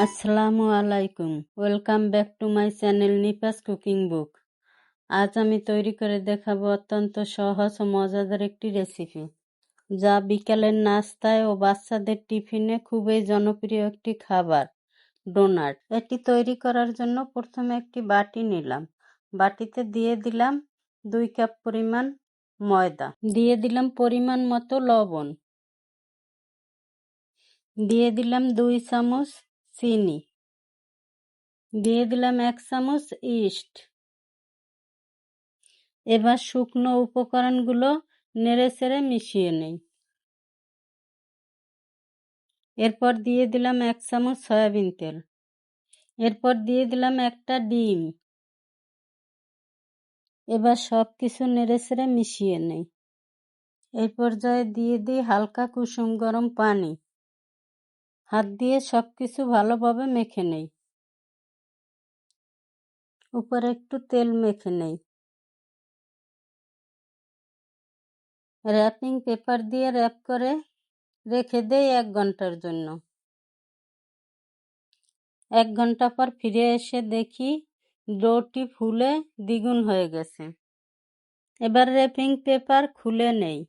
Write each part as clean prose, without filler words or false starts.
আসসালামু আলাইকুম, welcome back to my channel Nipa's cooking book. আজ আমি তৈরি করে দেখাবো অত্যন্ত সহজ ও মজাদার একটি রেসিপি, যা বিকালের নাস্তায় ও বাচ্চাদের টিফিনে খুবই জনপ্রিয় একটি খাবার, ডোনাট। এটি তৈরি করার জন্য প্রথমে একটি বাটি নিলাম। বাটিতে দিয়ে দিলাম 2 কাপ পরিমাণ ময়দা, দিয়ে দিলাম পরিমাণ মতো লবণ, দিয়ে দিলাম 2 চামচ চিনি, দিয়ে দিলাম 1 চামচ ইস্ট। এবার শুকনো উপকরণগুলো নেড়েচেড়ে মিশিয়ে নেই। এরপর দিয়ে দিলাম 1 চামচ সয়াবিন তেল। এরপর দিয়ে দিলাম একটা ডিম। এবার সব কিছু নেড়েচেড়ে মিশিয়ে নেই। এই পর্যায়ে দিয়ে দিই হালকা কুসুম গরম পানি। হাত দিয়ে সব কিছু ভালোভাবে মেখে নেই। উপরে একটু তেল মেখে নেই। র্যাপিং পেপার দিয়ে র্যাপ করে রেখে দেই 1 ঘন্টার জন্য। 1 ঘন্টা পর ফিরে এসে দেখি ডোটি ফুলে দ্বিগুণ হয়ে গেছে। এবার র্যাপিং পেপার খুলে নেই।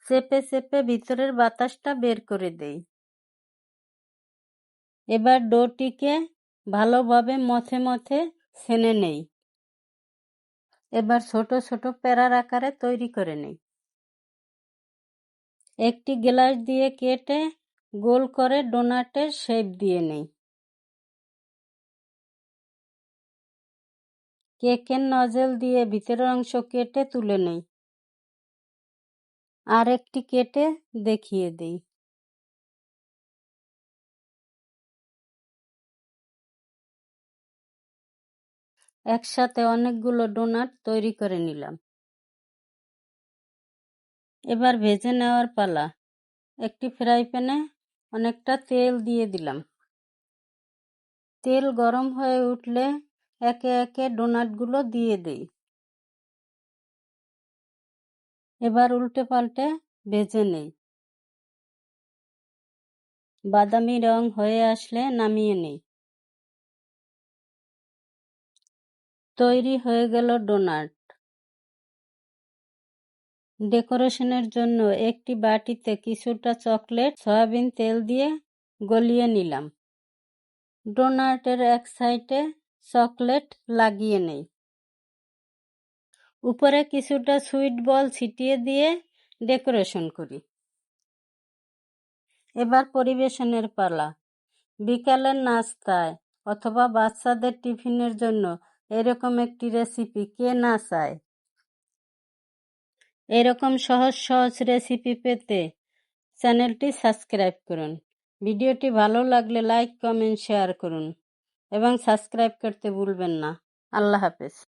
চেপে চেপে ভিতরের বাতাসটা বের করে দেই। এবার ডোটিকে ভালোভাবে মথে মথে ছেনে নেই। এবার ছোট ছোট প্যারার আকারে তৈরি করে নেই। একটি গ্লাস দিয়ে কেটে গোল করে ডোনাটের শেপ দিয়ে নেই। কেকের নজল দিয়ে ভিতরের অংশ কেটে তুলে নেই। আর একটি কেটে দেখিয়ে দিই। একসাথে অনেকগুলো ডোনাট তৈরি করে নিলাম। এবার ভেজে নেওয়ার পালা। একটি ফ্রাই প্যানে অনেকটা তেল দিয়ে দিলাম। তেল গরম হয়ে উঠলে একে একে ডোনাটগুলো দিয়ে দিই। এবার উল্টে পাল্টে ভেজে নেই। বাদামি রং হয়ে আসলে নামিয়ে নেই। তৈরি হয়ে গেল ডোনাট। ডেকোরেশনের জন্য একটি বাটিতে কিছুটা চকলেট সয়াবিন তেল দিয়ে গলিয়ে নিলাম। ডোনাটের এক সাইডে চকলেট লাগিয়ে নেই। উপরে কিছুটা সুইট বল ছিটিয়ে দিয়ে ডেকোরেশন করি। এবার পরিবেশনের পালা। বিকালের নাস্তায় অথবা বাচ্চাদের টিফিনের জন্য এরকম একটি রেসিপি কে না চায়? এরকম সহজ সহজ রেসিপি পেতে চ্যানেলটি সাবস্ক্রাইব করুন। ভিডিওটি ভালো লাগলে লাইক, কমেন্ট, শেয়ার করুন এবং সাবস্ক্রাইব করতে ভুলবেন না। আল্লাহ হাফেজ।